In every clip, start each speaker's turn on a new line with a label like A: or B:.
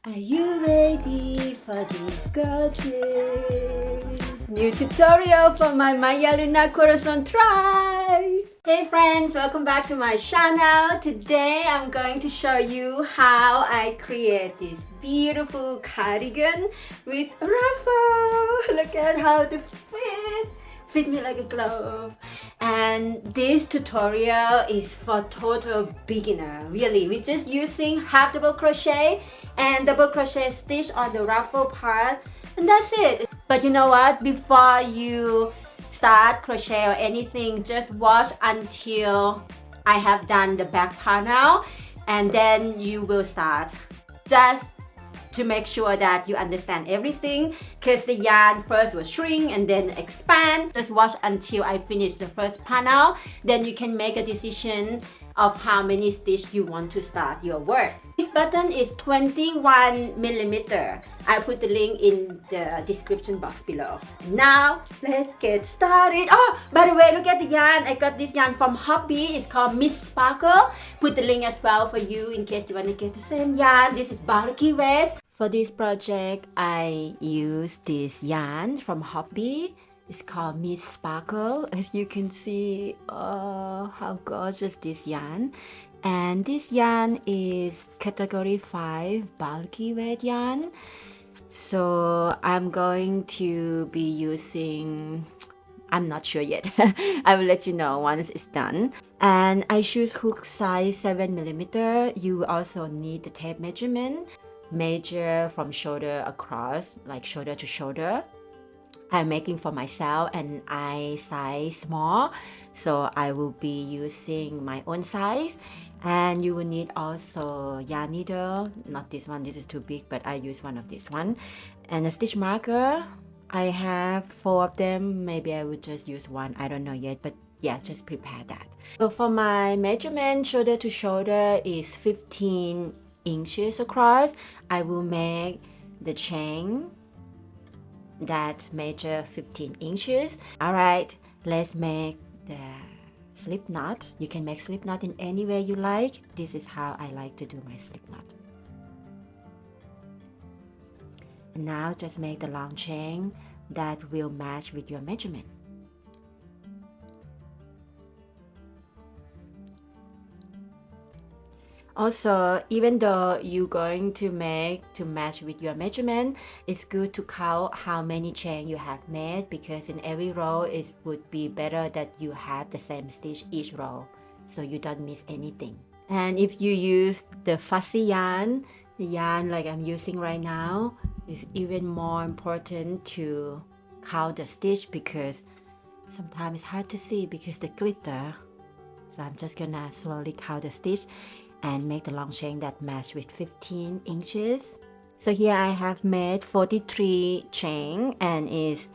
A: Are you ready for this gorgeous new tutorial for my Mayalunacorazon tribe? Hey friends, welcome back to my channel. Today I'm going to show you how I create this beautiful cardigan with ruffle. Look at how the fit me like a glove. And this tutorial is for total beginner. Really, we're just using half double crochet and double crochet stitch on the ruffle part, and that's it. But you know what, before you start crochet or anything, just watch until I have done the back panel, and then you will start, just to make sure that you understand everything, because the yarn first will shrink and then expand. Just watch until I finish the first panel, then you can make a decision of how many stitches you want to start your work. This button is 21 millimeter. I put the link in the description box below. Now let's get started. Oh, by the way, look at the yarn. I got this yarn from Hobby. It's called Miss Sparkle. Put the link as well for you in case you want to get the same yarn. This is bulky red. For this project, I used this yarn from Hobby. It's called Miss Sparkle. As you can see, oh, how gorgeous this yarn. And this yarn is category 5 bulky weight yarn. So I'm going to be using, I'm not sure yet. I will let you know once it's done. And I choose hook size 7 millimeter. You will also need the tape measurement. Measure from shoulder across, like shoulder to shoulder. I'm making for myself and I size small, so I will be using my own size. And you will need also yarn needle, not this one, this is too big, but I use one of this one, and a stitch marker. I have 4 of them. Maybe I would just use one, I don't know yet, but yeah, just prepare that. So for my measurement, shoulder to shoulder is 15 inches across. I will make the chain that measure 15 inches. All right, let's make the slip knot. You can make slip knot in any way you like. This is how I like to do my slip knot. And now just make the long chain that will match with your measurement. Also, even though you're going to make to match with your measurement, it's good to count how many chain you have made, because in every row it would be better that you have the same stitch each row, so you don't miss anything. And if you use the fussy yarn, the yarn like I'm using right now, it's even more important to count the stitch, because sometimes it's hard to see because the glitter. So I'm just gonna slowly count the stitch and make the long chain that match with 15 inches. So here I have made 43 chain and is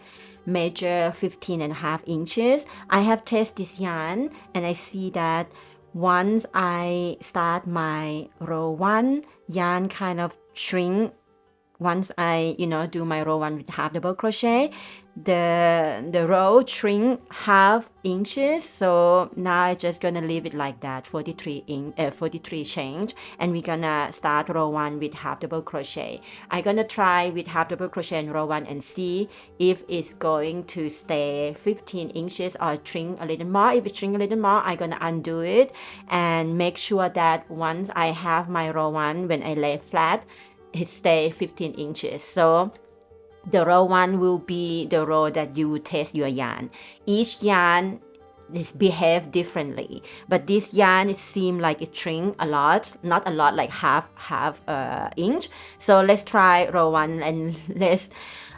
A: measure 15.5 inches. I have tested this yarn and I see that once I start my row 1, yarn kind of shrink. Once I do my row 1 with half double crochet, the row shrink half inches. So now I'm just gonna leave it like that, 43 change, and we're gonna start row 1 with half double crochet. I'm gonna try with half double crochet in row 1 and see if it's going to stay 15 inches or shrink a little more. If it shrink a little more, I'm gonna undo it and make sure that once I have my row 1, when I lay flat, it stays 15 inches. So the row 1 will be the row that you will test your yarn. Each yarn is behave differently, but this yarn, it seems like it shrink a lot, not a lot, like half inch. So let's try row 1 and let's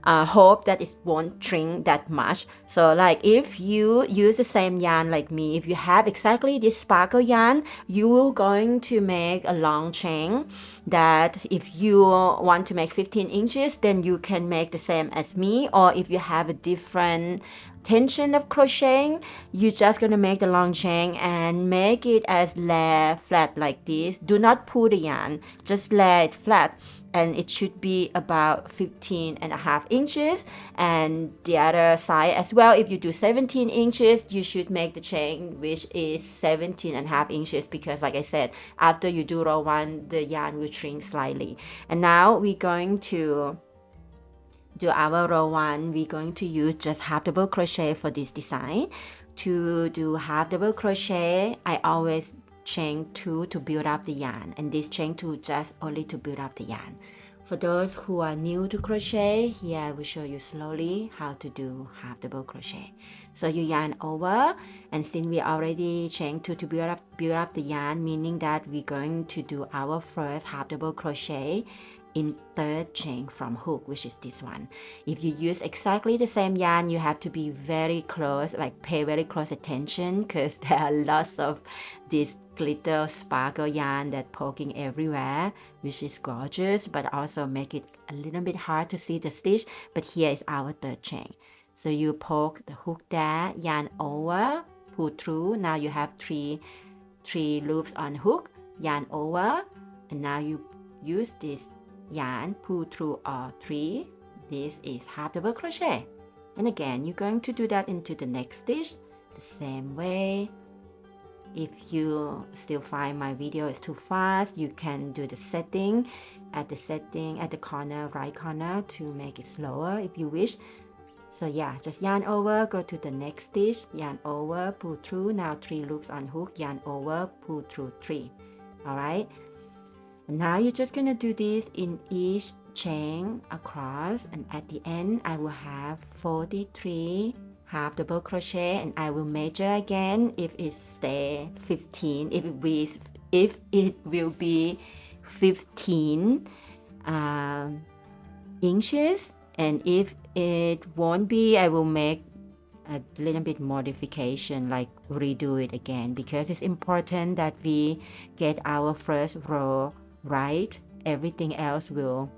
A: hope that it won't shrink that much. So like if you use the same yarn like me, if you have exactly this sparkle yarn, you will going to make a long chain that if you want to make 15 inches, then you can make the same as me. Or if you have a different tension of crocheting, you're just gonna make the long chain and make it as lay flat like this. Do not pull the yarn, just lay it flat. and it should be about 15.5 inches, and the other side as well. If you do 17 inches, you should make the chain which is 17.5 inches, because like I said, after you do row 1, the yarn will shrink slightly. And now we're going to do our row 1. We're going to use just half double crochet for this design. To do half double crochet, I always chain 2 to build up the yarn, and this chain 2 just only to build up the yarn. For those who are new to crochet, here I will show you slowly how to do half double crochet. So you yarn over, and since we already chain 2 to build up the yarn, meaning that we're going to do our first half double crochet in third chain from hook, which is this one. If you use exactly the same yarn, you have to be very close, like pay very close attention, because there are lots of this glitter sparkle yarn that poking everywhere, which is gorgeous, but also make it a little bit hard to see the stitch. But here is our third chain. So you poke the hook there, yarn over, pull through. Now you have three loops on hook, yarn over, and now you use this yarn, pull through all 3. This is half double crochet. And again, you're going to do that into the next stitch the same way. If you still find my video is too fast, you can do the setting at the corner, right corner, to make it slower if you wish. So yeah, just yarn over, go to the next stitch, yarn over, pull through. Now 3 loops on hook, yarn over, pull through 3. All right. And now you're just gonna do this in each chain across, and at the end I will have 43 half double crochet, and I will measure again if it stay 15, if it will be 15 inches, and if it won't be, I will make a little bit modification, like redo it again, because it's important that we get our first row right. Everything else will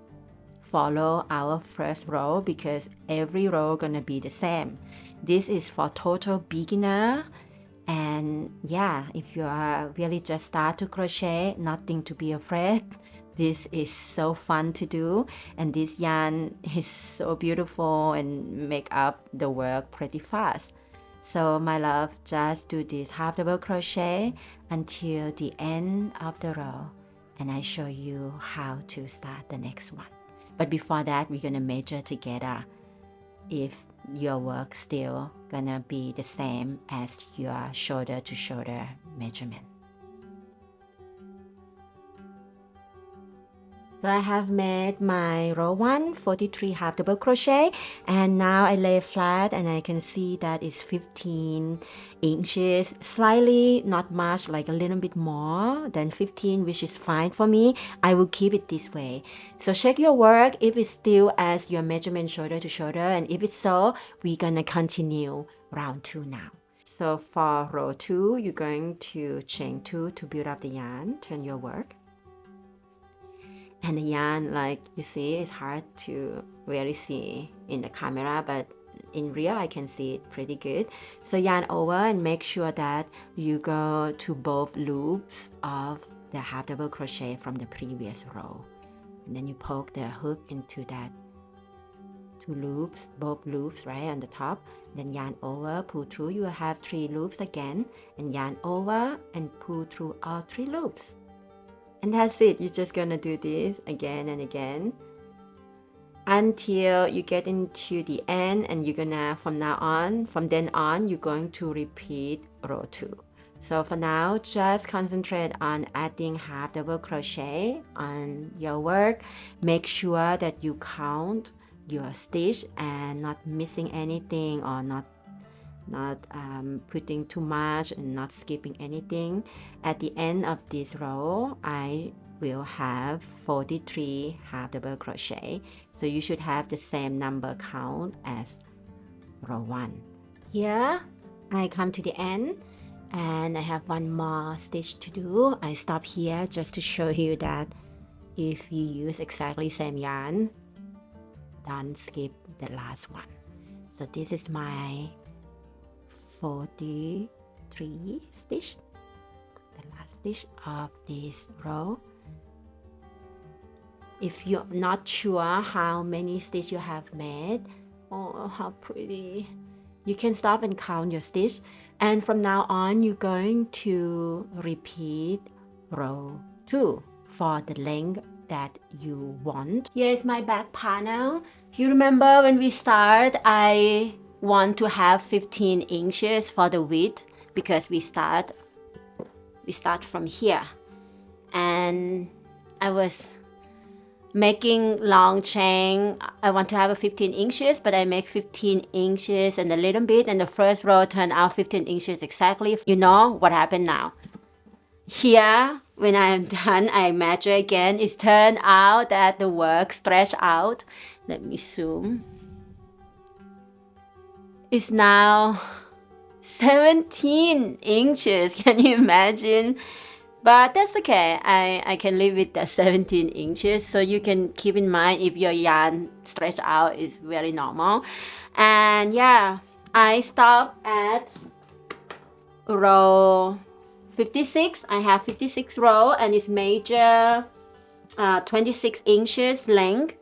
A: follow our first row, because every row gonna be the same. This is for total beginner, and yeah, if you are really just start to crochet, nothing to be afraid. This is so fun to do, and this yarn is so beautiful and make up the work pretty fast. So my love, just do this half double crochet until the end of the row, and I show you how to start the next one. But before that, we're gonna measure together if your work still gonna be the same as your shoulder to shoulder measurement. So I have made my row 1, 43 half double crochet, and now I lay flat, and I can see that it's 15 inches, slightly, not much, like a little bit more than 15, which is fine for me. I will keep it this way. So check your work if it's still as your measurement shoulder to shoulder, and if it's so, we're gonna continue round 2 now. So for row 2, you're going to chain 2 to build up the yarn, turn your work. And the yarn, like you see, it's hard to really see in the camera, but in real I can see it pretty good. So yarn over and make sure that you go to both loops of the half double crochet from the previous row, and then you poke the hook into that 2 loops, both loops right on the top. Then yarn over, pull through. You will have 3 loops again, and yarn over and pull through all 3 loops. And that's it. You're just gonna do this again and again until you get into the end, and you're gonna, from then on, you're going to repeat row 2. So for now, just concentrate on adding half double crochet on your work. Make sure that you count your stitch and not missing anything, or not putting too much and not skipping anything. At the end of this row, I will have 43 half double crochet, so you should have the same number count as row 1. Here I come to the end, and I have one more stitch to do. I stop here just to show you that if you use exactly same yarn, don't skip the last one. So this is my 43 stitch, the last stitch of this row. if you're not sure how many stitches you have made, oh, how pretty. You can stop and count your stitch. And from now on, you're going to repeat row 2 for the length that you want. Here's my back panel. You remember when we start, I want to have 15 inches for the width because we start from here. And I was making long chain. I want to have a 15 inches, but I make 15 inches and a little bit, and the first row turned out 15 inches exactly. You know what happened now. Here, when I'm done, I measure again. It turned out that the work stretched out. Let me zoom. It's now 17 inches. Can you imagine? But that's okay. I can live with the 17 inches. So you can keep in mind if your yarn stretch out is very normal. And yeah, I stop at row 56. I have 56 row and it's major 26 inches length.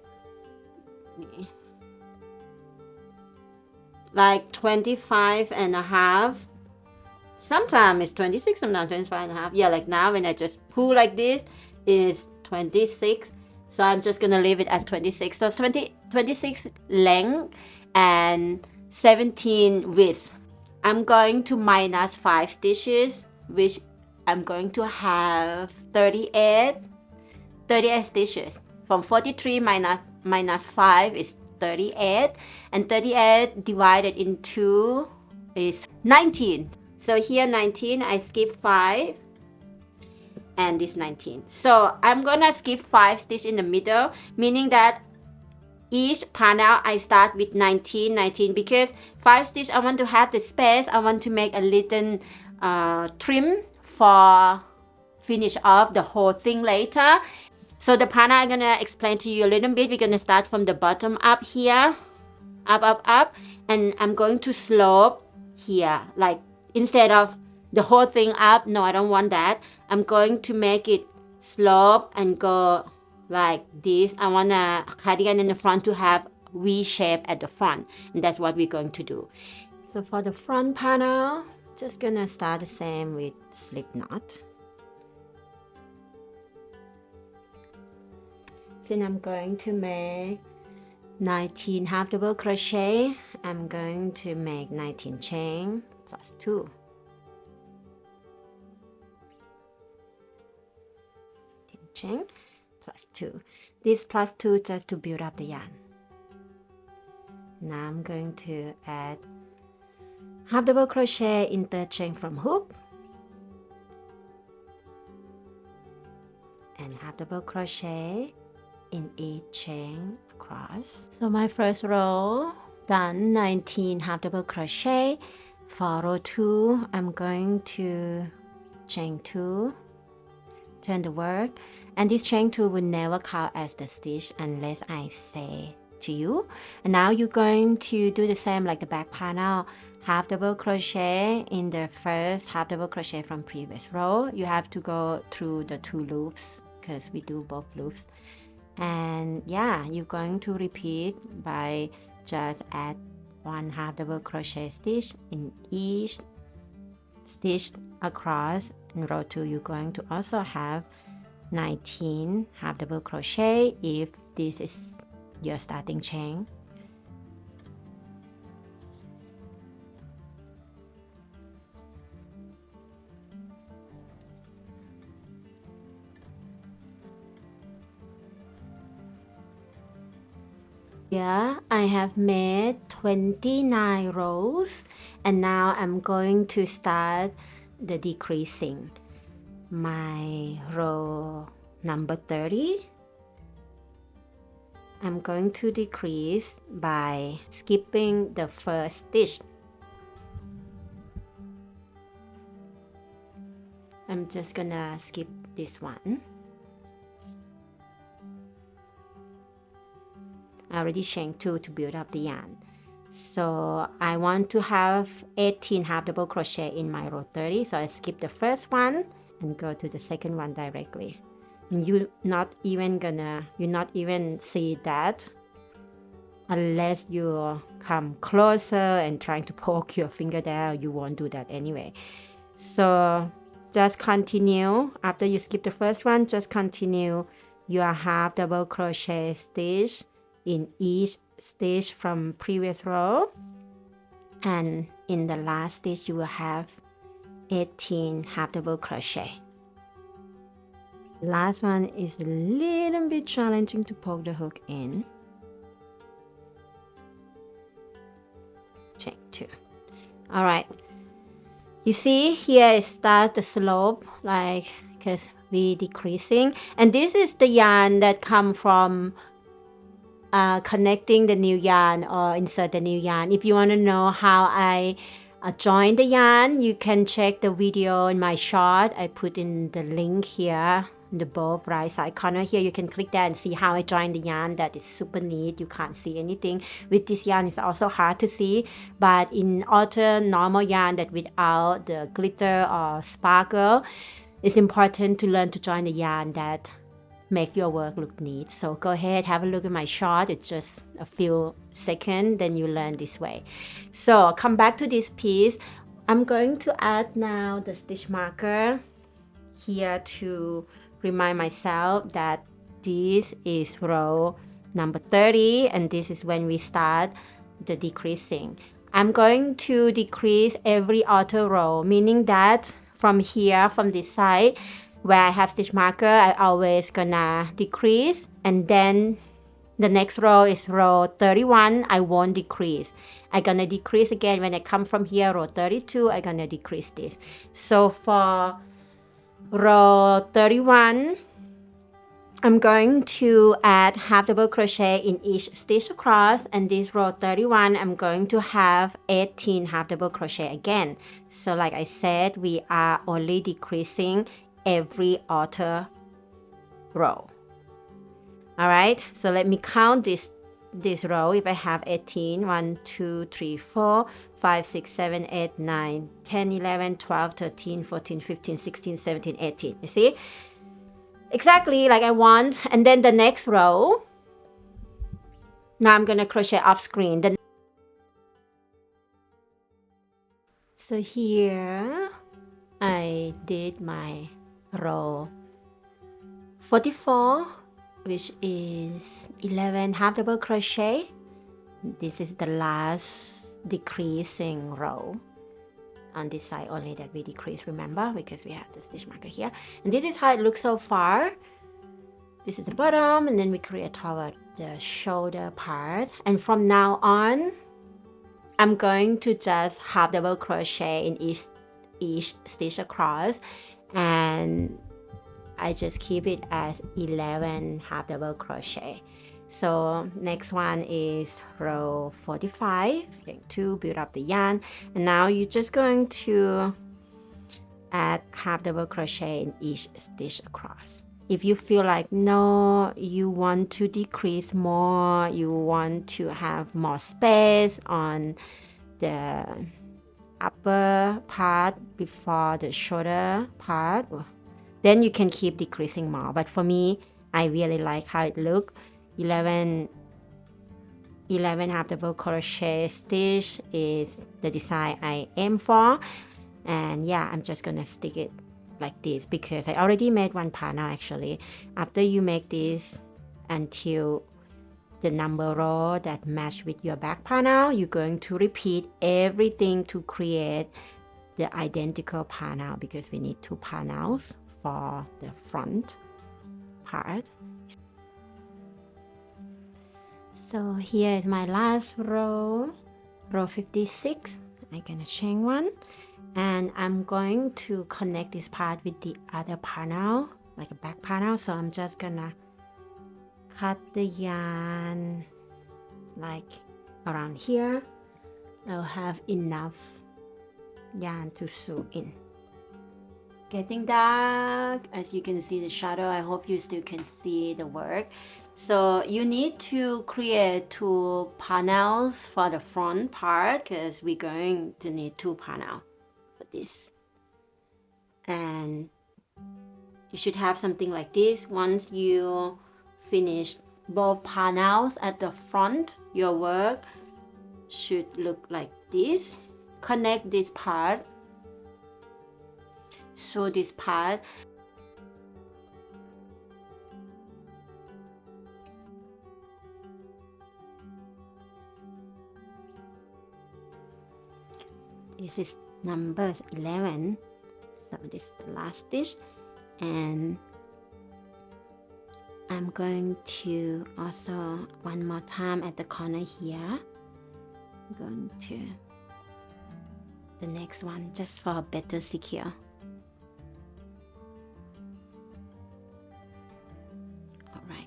A: Like 25 and a half. Sometimes it's 26, sometimes 25 and a half. Yeah, like now when I just pull like this, is 26. So I'm just gonna leave it as 26. So 26 length and 17 width. I'm going to minus 5 stitches, which I'm going to have 38 stitches. From 43 minus 5 is 38, and 38 divided in 2 is 19. So here 19, I skip 5, and this 19. So I'm gonna skip 5 stitches in the middle, meaning that each panel I start with 19 because 5 stitches I want to have the space. I want to make a little trim for finish off the whole thing later. So the panel I'm gonna explain to you a little bit. We're gonna start from the bottom up here, up, and I'm going to slope here, like instead of the whole thing up. No, I don't want that. I'm going to make it slope and go like this. I want a cardigan in the front to have V shape at the front, and that's what we're going to do. So for the front panel, just gonna start the same with slip knot. Since I'm going to make 19 half double crochet, I'm going to make 19 chain plus 2. 19 chain plus 2. This plus 2 just to build up the yarn. Now I'm going to add half double crochet in third chain from hook and half double crochet in each chain across. So my first row done, 19 half double crochet. For row 2, I'm going to chain 2, turn the work, and this chain 2 will never count as the stitch unless I say to you. And now you're going to do the same like the back panel. Half double crochet in the first half double crochet from previous row. You have to go through the 2 loops because we do both loops. And yeah, you're going to repeat by just add 1 half double crochet stitch in each stitch across. In row 2, you're going to also have 19 half double crochet if this is your starting chain. Here I have made 29 rows, and now I'm going to start the decreasing. My row number 30, I'm going to decrease by skipping the first stitch. I'm just gonna skip this one. I already chained 2 to build up the yarn. So I want to have 18 half double crochet in my row 30. So I skip the first one and go to the second one directly. you're not even see that unless you come closer and trying to poke your finger there. You won't do that anyway. So just continue. After you skip the first one, just continue your half double crochet stitch in each stitch from previous row, and in the last stitch you will have 18 half double crochet. Last one is a little bit challenging to poke the hook in. Chain 2. All right, you see here it starts the slope, like, because we decreasing, and this is the yarn that come from connecting the new yarn or insert the new yarn. If you want to know how I join the yarn, you can check the video in my short. I put in the link here in the both right side corner here. You can click that and see how I join the yarn. That is super neat. You can't see anything with this yarn. It's also hard to see, but in other normal yarn that without the glitter or sparkle, it's important to learn to join the yarn that make your work look neat. So go ahead, have a look at my short. It's just a few seconds, then you learn this way. So come back to this piece. I'm going to add now the stitch marker here to remind myself that this is row number 30, and this is when we start the decreasing. I'm going to decrease every outer row, meaning that from here, from this side where I have stitch marker, I always gonna decrease, and then the next row is row 31. I won't decrease. I'm gonna decrease again when I come from here, row 32. I'm gonna decrease this. So for row 31, I'm going to add half double crochet in each stitch across, and this row 31 I'm going to have 18 half double crochet again. So like I said, we are only decreasing every outer row. All right, so let me count this row. If I have 18, 1 2 3 4 5 6 7 8 9 10 11 12 13 14 15 16 17 18. You see, exactly like I want. And then the next row, now I'm gonna crochet off screen. So here I did my row 44, which is 11 half double crochet. This is the last decreasing row on this side only that we decrease, remember, because we have the stitch marker here. And this is how it looks so far. This is the bottom, and then we create toward the shoulder part. And from now on, I'm going to just half double crochet in each stitch across, and I just keep it as 11 half double crochet. So next one is row 45. Going to build up the yarn, and now you're just going to add half double crochet in each stitch across. If you feel like no, you want to decrease more, you want to have more space on the upper part before the shoulder part, then you can keep decreasing more. But for me, I really like how it looks. 11 half double crochet stitch is the design I aim for, and yeah, I'm just gonna stick it like this because I already made one panel. Actually, after you make this until the number row that match with your back panel, you're going to repeat everything to create the identical panel, because we need 2 panels for the front part. So here is my last row, row 56. I'm gonna chain 1, and I'm going to connect this part with the other panel, like a back panel. So I'm just gonna cut the yarn like around here. I'll have enough yarn to sew in. Getting dark, as you can see the shadow. I hope you still can see the work. So you need to create 2 panels for the front part, because we're going to need 2 panels for this. And you should have something like this. Once you finish both panels at the front, your work should look like this. Connect this part, so this part. This is number 11, so this is the last stitch, and I'm going to also one more time at the corner here. I'm going to the next one just for a better secure. All right.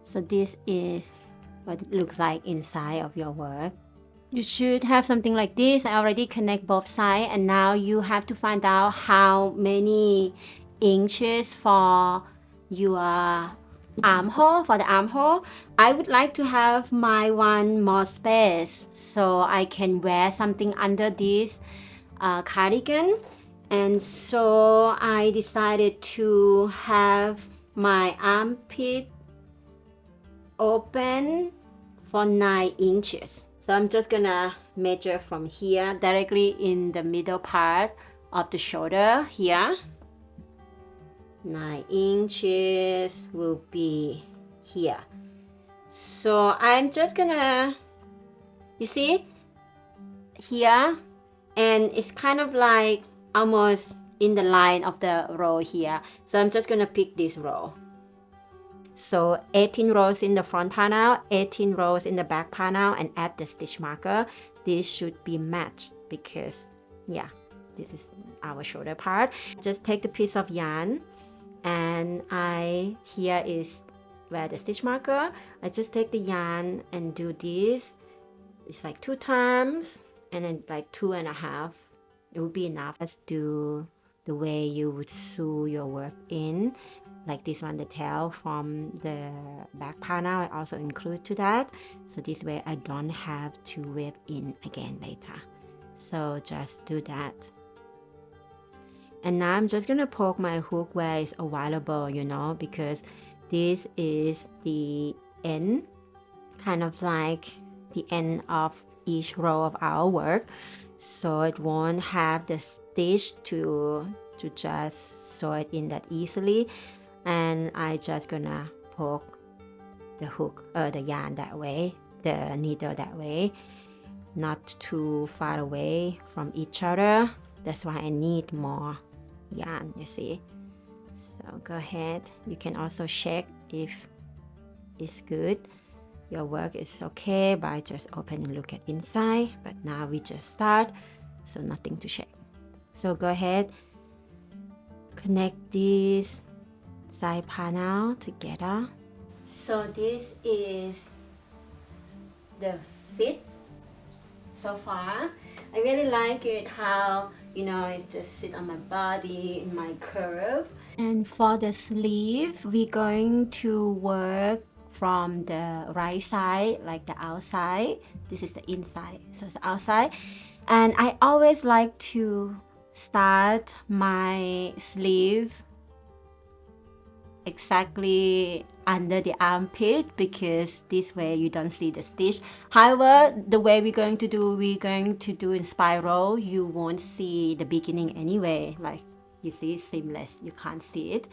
A: So this is what it looks like inside of your work. You should have something like this. I already connect both sides, and now you have to find out how many inches for your armhole. For the armhole, I would like to have my one more space so I can wear something under this cardigan, and so I decided to have my armpit open for 9 inches. So I'm just gonna measure from here directly in the middle part of the shoulder here. 9 inches will be here. So I'm just gonna, you see here, and it's kind of like almost in the line of the row here. So I'm just gonna pick this row. So 18 rows in the front panel, 18 rows in the back panel, and add the stitch marker. This should be matched because, yeah, this is our shoulder part. Just take the piece of yarn, and here is where the stitch marker. I just take the yarn and do this. It's like 2 times, and then like 2.5. It would be enough. Let's do the way you would sew your work in. Like this one, the tail from the back panel, I also include to that. So this way I don't have to weave in again later. So just do that. And now I'm just gonna poke my hook where it's available, you know, because this is the end, kind of like the end of each row of our work. So it won't have the stitch to just sew it in that easily. And I just gonna poke the hook, the yarn that way, the needle that way, not too far away from each other. That's why I need more yarn, you see. So go ahead. You can also check if it's good. Your work is okay by just open and look at inside. But now we just start, so nothing to check. So go ahead, connect these side panel together. So this is the fit so far. I really like it how, you know, it just sit on my body in my curve. And for the sleeve, we're going to work from the right side, like the outside. This is the inside, so it's outside. And I always like to start my sleeve exactly under the armpit, because this way you don't see the stitch. However, the way we're going to do in spiral, you won't see the beginning anyway. Like you see, seamless, you can't see it.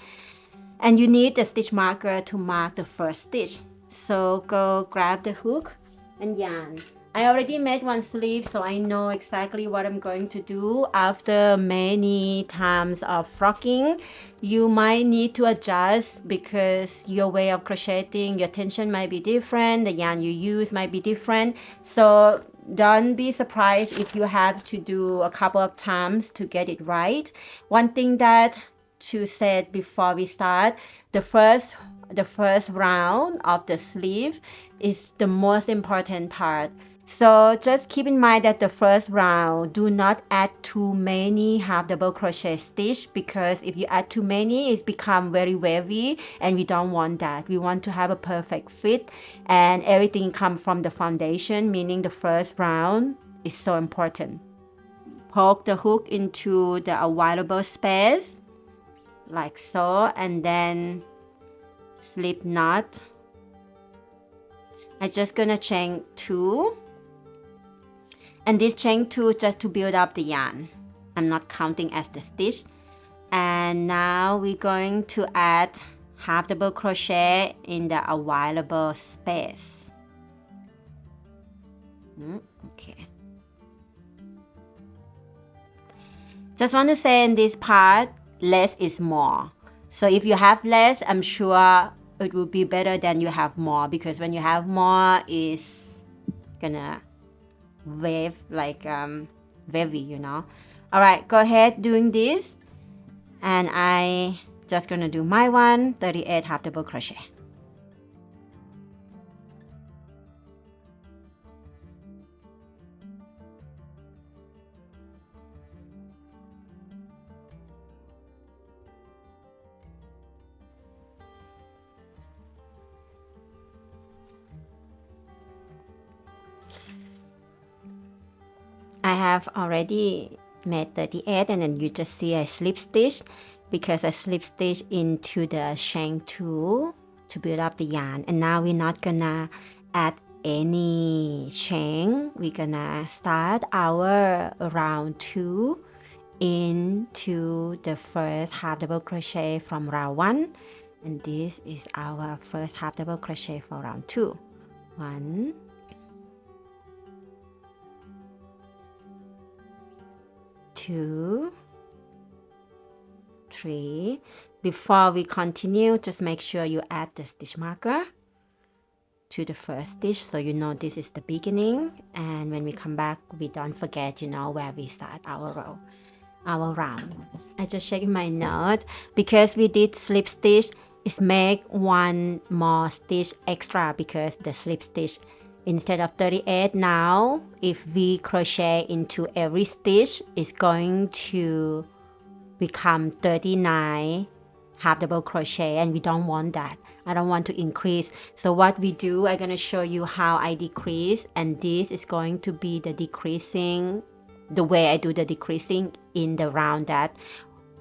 A: And you need the stitch marker to mark the first stitch. So go grab the hook and yarn. I already made one sleeve, so I know exactly what I'm going to do. After many times of frocking, you might need to adjust because your way of crocheting, your tension might be different, the yarn you use might be different. So don't be surprised if you have to do a couple of times to get it right. One thing that to say before we start, the first round of the sleeve is the most important part. So just keep in mind that the first round, do not add too many half double crochet stitch, because if you add too many, it's become very wavy, and we don't want that. We want to have a perfect fit, and everything comes from the foundation, meaning the first round is so important. poke the hook into the available space like so, and then slip knot. I'm just gonna chain 2, and this chain 2 just to build up the yarn. I'm not counting as the stitch. And now we're going to add half double crochet in the available space. Okay. Just want to say in this part, less is more. So if you have less, I'm sure it will be better than you have more, because when you have more, it's gonna wave like wavy, you know. All right, go ahead doing this, and I just gonna do my 38 half double crochet. I have already made 38, and then you just see I slip stitch, because I slip stitch into the chain 2 to build up the yarn. And now we're not gonna add any chain. We're gonna start our round 2 into the first half double crochet from round 1, and this is our first half double crochet for round 2. 1, 2, 3. Before we continue, just make sure you add the stitch marker to the first stitch, so you know this is the beginning, and when we come back, we don't forget, you know, where we start our row, our round. I just checked my note, because we did slip stitch, it's make 1 more stitch extra, because the slip stitch, instead of 38 now, if we crochet into every stitch, it's going to become 39 half double crochet, and we don't want that. I don't want to increase. So what we do, I'm going to show you how I decrease, and this is going to be the decreasing, the way I do the decreasing in the round that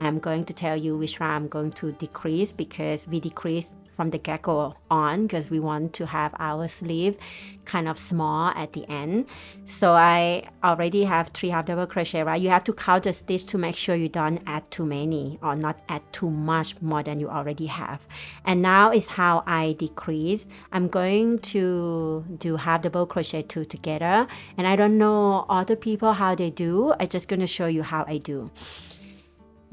A: I'm going to tell you which round I'm going to decrease, because we decrease from the get-go on, because we want to have our sleeve kind of small at the end. So I already have 3 half double crochet, right? You have to count the stitch to make sure you don't add too many or not add too much more than you already have. And now is how I decrease. I'm going to do half double crochet 2 together, and I don't know other people how they do. I'm just going to show you how I do.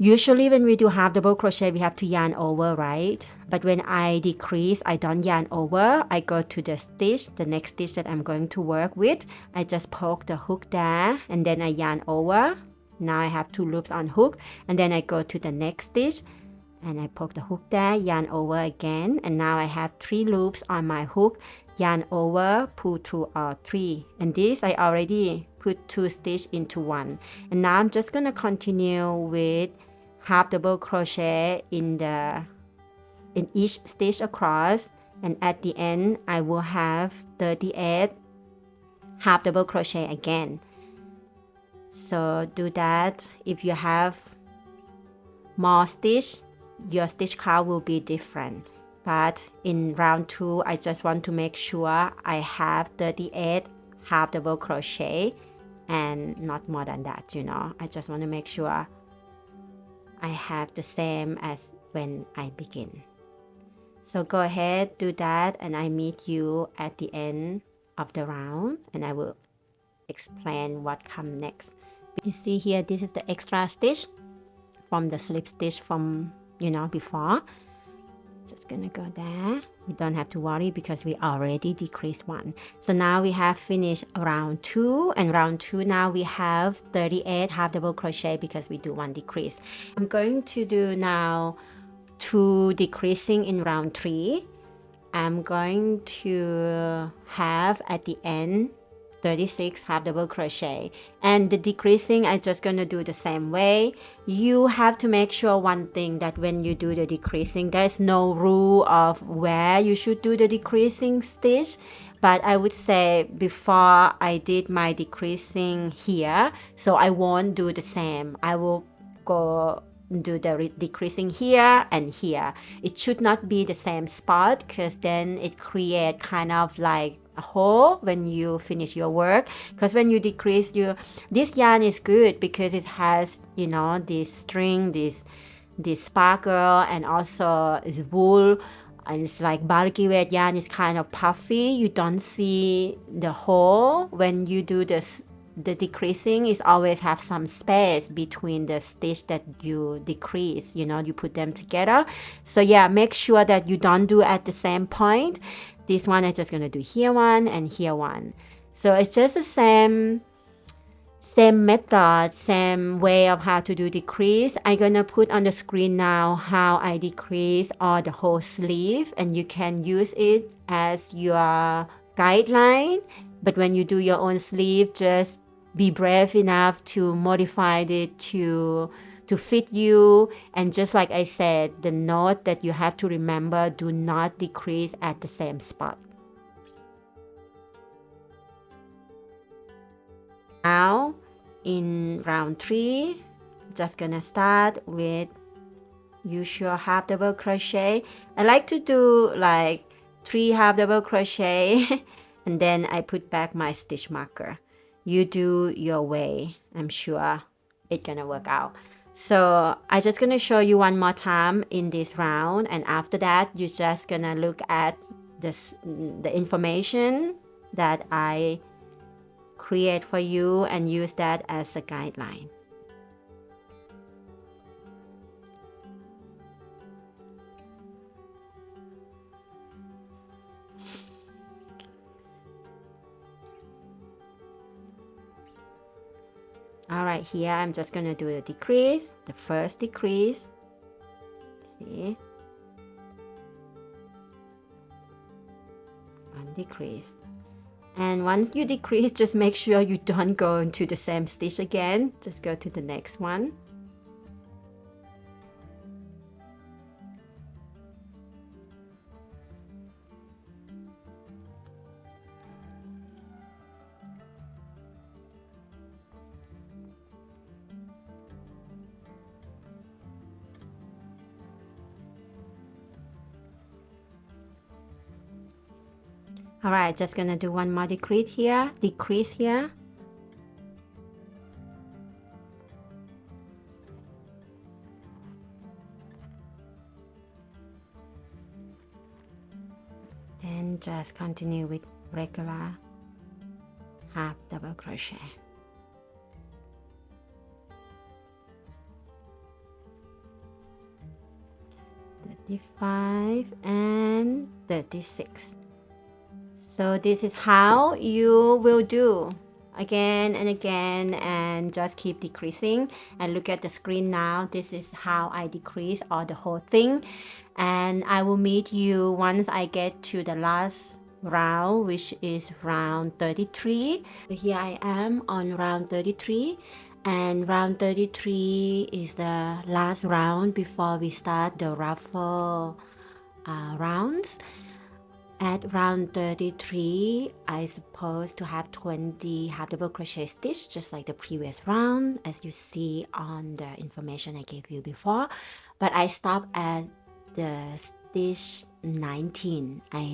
A: Usually when we do half double crochet, we have to yarn over, right? But when I decrease, I don't yarn over. I go to the stitch, the next stitch that I'm going to work with. I just poke the hook there, and then I yarn over. Now I have 2 loops on hook, and then I go to the next stitch, and I poke the hook there, yarn over again, and now I have 3 loops on my hook, yarn over, pull through all 3. And this I already put 2 stitches into 1. And now I'm just gonna continue with half double crochet in each stitch across, and at the end I will have 38 half double crochet again. So do that. If you have more stitch, your stitch count will be different, but in round 2 I just want to make sure I have 38 half double crochet and not more than that, you know. I just want to make sure I have the same as when I begin. So go ahead, do that, and I meet you at the end of the round, and I will explain what comes next. You see here, this is the extra stitch from the slip stitch from, you know, before. Just gonna go there. We don't have to worry because we already decreased 1. So now we have finished round 2, and round 2 now we have 38 half double crochet because we do 1 decrease. I'm going to do now 2 decreasing in round 3. I'm going to have at the end 36 half double crochet. And the decreasing, I'm just gonna do the same way. You have to make sure one thing, that when you do the decreasing, there's no rule of where you should do the decreasing stitch. But I would say before I did my decreasing here, so I won't do the same. I will go do the decreasing here and here. It should not be the same spot, because then it create kind of like a hole when you finish your work. Because when you decrease, this yarn is good because it has, you know, this string, this sparkle, and also is wool, and it's like bulky weight yarn. Is kind of puffy. You don't see the hole when you do this. The decreasing is always have some space between the stitch that you decrease, you know, you put them together. So yeah, make sure that you don't do at the same point. This one I'm just gonna do here one and here one. So it's just the same method, same way of how to do decrease. I'm gonna put on the screen now how I decrease all the whole sleeve, and you can use it as your guideline. But when you do your own sleeve, just be brave enough to modify it to fit you. And just like I said, the note that you have to remember, do not decrease at the same spot. Now in round 3, just gonna start with usual half double crochet. I like to do like 3 half double crochet and then I put back my stitch marker. You do your way. I'm sure it's gonna work out. So I'm just gonna show you one more time in this round, and after that you're just gonna look at the information that I create for you and use that as a guideline. All right, here I'm just gonna do a decrease, the first decrease. See, one decrease. And once you decrease, just make sure you don't go into the same stitch again. Just go to the next one. All right, just gonna do one more decrease here, then just continue with regular half double crochet. $35 and $36. So this is how you will do again and again, and just keep decreasing. And look at the screen now. This is how I decrease all the whole thing. And I will meet you once I get to the last round, which is round 33. Here I am on round 33. And round 33 is the last round before we start the ruffle rounds. At round 33, I supposed to have 20 half double crochet stitch, just like the previous round, as you see on the information I gave you before. But I stopped at the stitch 19. I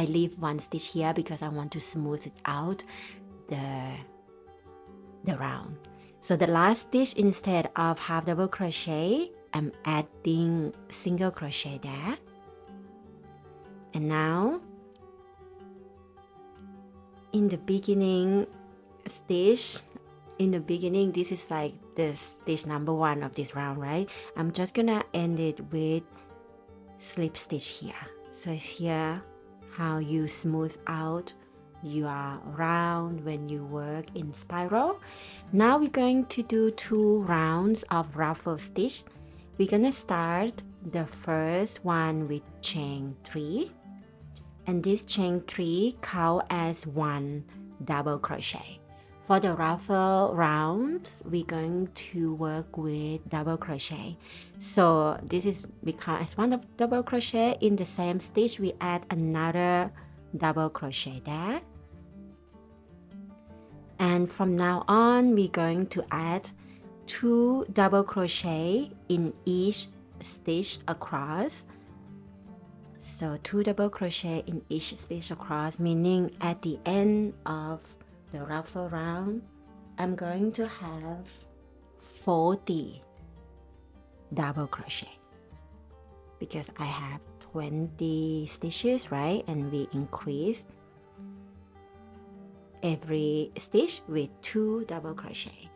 A: leave one stitch here because I want to smooth it out the round. So the last stitch, instead of half double crochet, I'm adding single crochet there. And now in the beginning stitch, this is like the stitch number 1 of this round, right? I'm just gonna end it with slip stitch here. So it's here how you smooth out your round when you work in spiral. Now we're going to do 2 rounds of ruffle stitch. We're gonna start the first one with chain 3, and this chain 3 count as one double crochet. For the ruffle rounds, we're going to work with double crochet. So this is because as one of double crochet, in the same stitch we add another double crochet there. And from now on, we're going to add 2 double crochet in each stitch across. So 2 double crochet in each stitch across, meaning at the end of the ruffle round, I'm going to have 40 double crochet because I have 20 stitches, right? And we increase every stitch with 2 double crochet.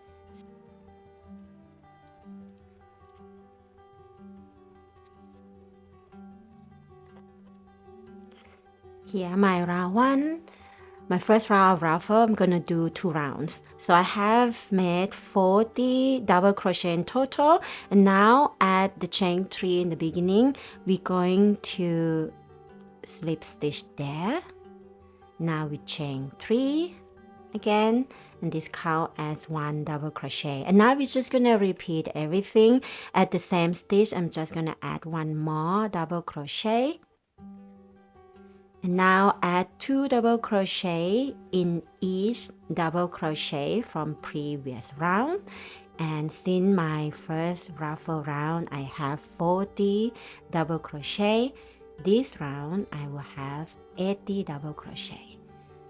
A: Here my round 1. My first round of ruffle, I'm gonna do 2 rounds. So I have made 40 double crochet in total, and now at the chain 3 in the beginning, we're going to slip stitch there. Now we chain 3 again, and this count as 1 double crochet. And now we're just gonna repeat everything at the same stitch. I'm just gonna add 1 more double crochet. And now add 2 double crochet in each double crochet from previous round. And since my first ruffle round I have 40 double crochet, this round I will have 80 double crochet.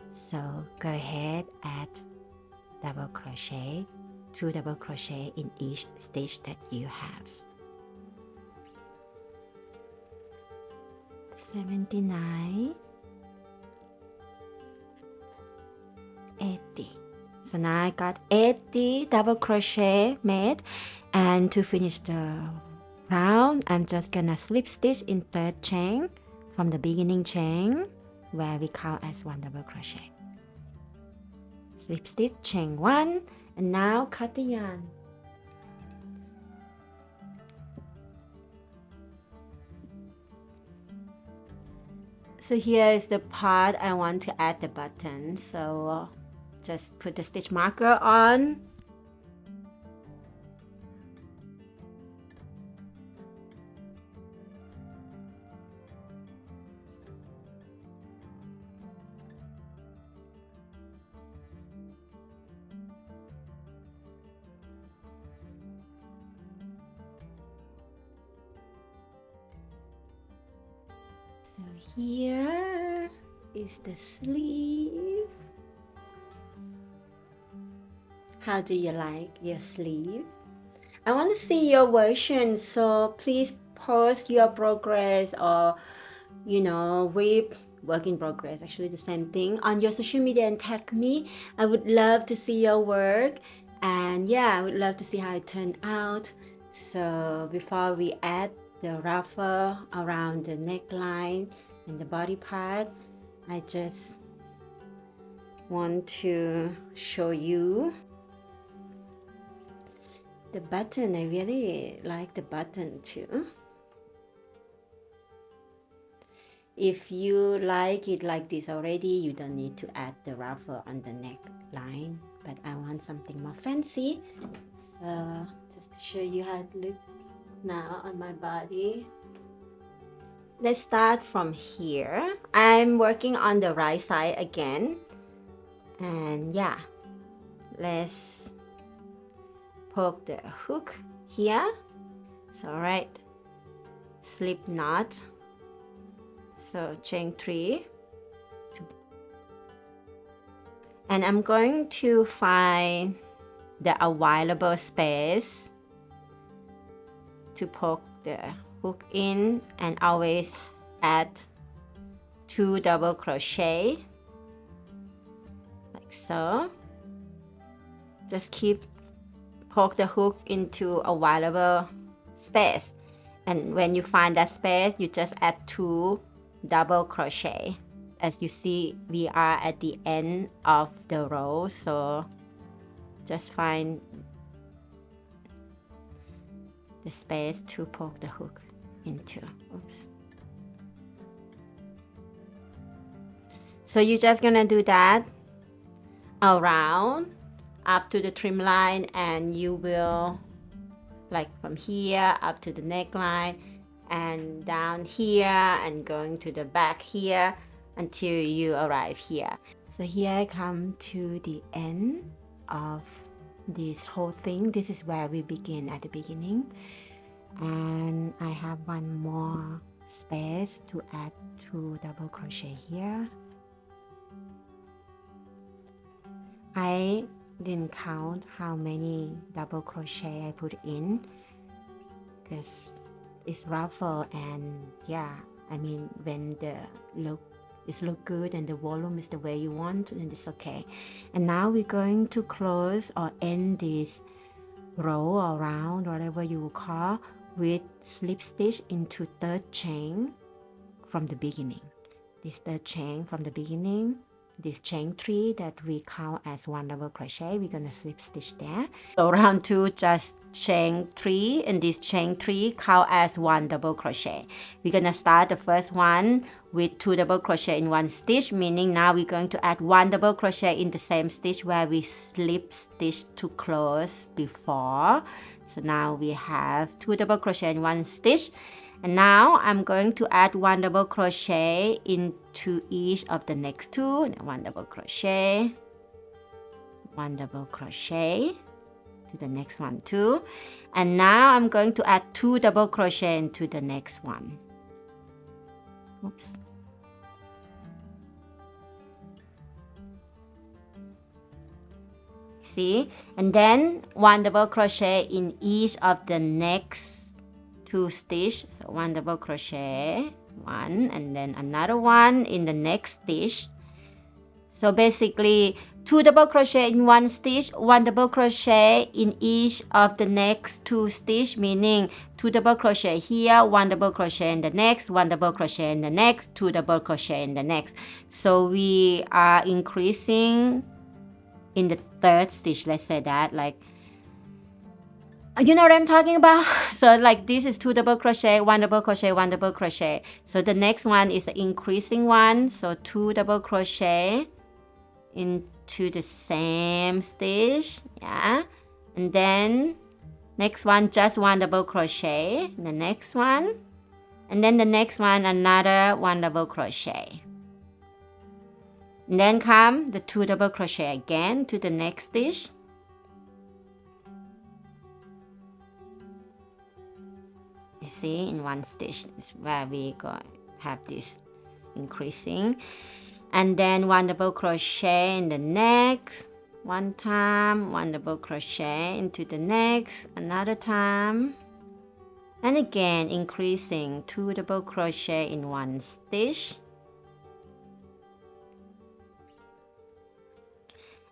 A: So go ahead, add double crochet, 2 double crochet in each stitch that you have. 79, 80. So now I got 80 double crochet made, and to finish the round I'm just gonna slip stitch in 3rd chain from the beginning chain where we count as 1 double crochet. Slip stitch, chain 1, and now cut the yarn. So here is the part I want to add the button. So just put the stitch marker on. So here is the sleeve. How do you like your sleeve? I want to see your version, so please post your progress, or work in progress, actually the same thing, on your social media and tag me. I would love to see your work, and yeah, I would love to see how it turned out. So before we add the ruffle around the neckline and the body part, I just want to show you the button. I really like the button too. If you like it like this already, you don't need to add the ruffle on the neckline, but I want something more fancy. So just to show you how it looks now on my body. Let's start from here. I'm working on the right side again, and yeah, let's poke the hook here. So right, slip knot. So chain 3, and I'm going to find the available space to poke the hook in, and always add 2 double crochet like so. Just poke the hook into available space, and when you find that space, you just add 2 double crochet. As you see, we are at the end of the row, so just find the space to poke the hook into. Oops. So you're just gonna do that around up to the trim line, and you will like from here up to the neckline and down here and going to the back here until you arrive here. So here I come to the end of this whole thing. This is where we begin at the beginning, and I have one more space to add 2 double crochet here. I didn't count how many double crochet I put in because it's ruffle, and yeah, I mean when the look good and the volume is the way you want, and it's okay. And now we're going to close or end this row or round, whatever you will call, with slip stitch into 3rd chain from the beginning. This 3rd chain from the beginning, this chain 3 that we count as 1 double crochet, we're gonna slip stitch there. So round 2, just chain 3, and this chain 3 count as 1 double crochet. We're gonna start the first one with 2 double crochet in 1 stitch, meaning now we're going to add 1 double crochet in the same stitch where we slip stitch to close before. So now we have 2 double crochet in 1 stitch, and now I'm going to add 1 double crochet into each of the next 2. 1 double crochet, 1 double crochet to the next one too, and now I'm going to add 2 double crochet into the next one. Oops. See, and then 1 double crochet in each of the next 2 stitch. So 1 double crochet, 1, and then another one in the next stitch. So basically 2 double crochet in 1 stitch, 1 double crochet in each of the next 2 stitch, meaning 2 double crochet here, 1 double crochet in the next, 1 double crochet in the next, 2 double crochet in the next. So we are increasing in the 3rd stitch, let's say that, like, you know what I'm talking about? So like this is 2 double crochet, 1 double crochet, 1 double crochet. So the next one is the increasing one, so 2 double crochet into the same stitch, yeah, and then next one just 1 double crochet, the next one, and then the next one another 1 double crochet. And then come the 2 double crochet again to the next stitch. You see, in 1 stitch is where we go have this increasing, and then 1 double crochet in the next, 1 time, 1 double crochet into the next, another time, and again increasing 2 double crochet in 1 stitch.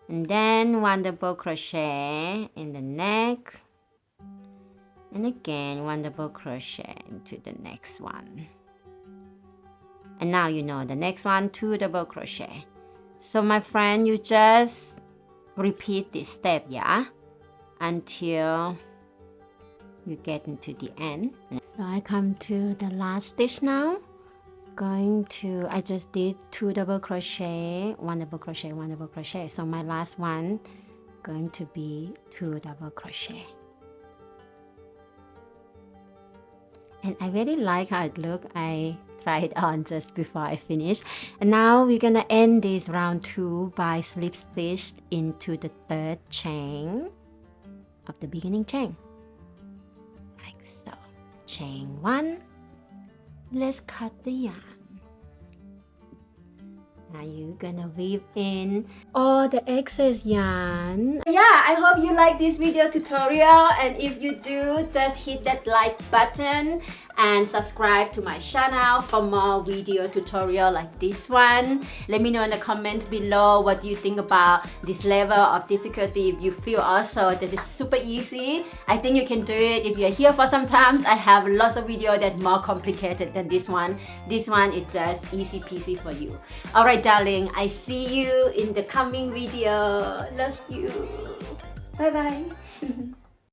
A: And then 1 double crochet in the next, and again 1 double crochet into the next one. And now you know the next one, 2 double crochet. So my friend, you just repeat this step, yeah, until you get into the end. So I come to the last stitch now. I just did 2 double crochet, 1 double crochet, 1 double crochet. So my last one going to be 2 double crochet. And I really like how it looks. I tried it on just before I finish. And now we're gonna end this round 2 by slip stitch into the 3rd chain of the beginning chain, like so. Chain 1. Let's cut the yarn. Now you're gonna weave in all the excess yarn. Yeah, I hope you like this video tutorial, and if you do, just hit that like button and subscribe to my channel for more video tutorial like this one. Let me know in the comment below what you think about this level of difficulty. If you feel also that it's super easy, I think you can do it. If you're here for some time, I have lots of video that's more complicated than this one. This one is just easy peasy for you. Alright darling, I see you in the coming video. Love you. Bye bye.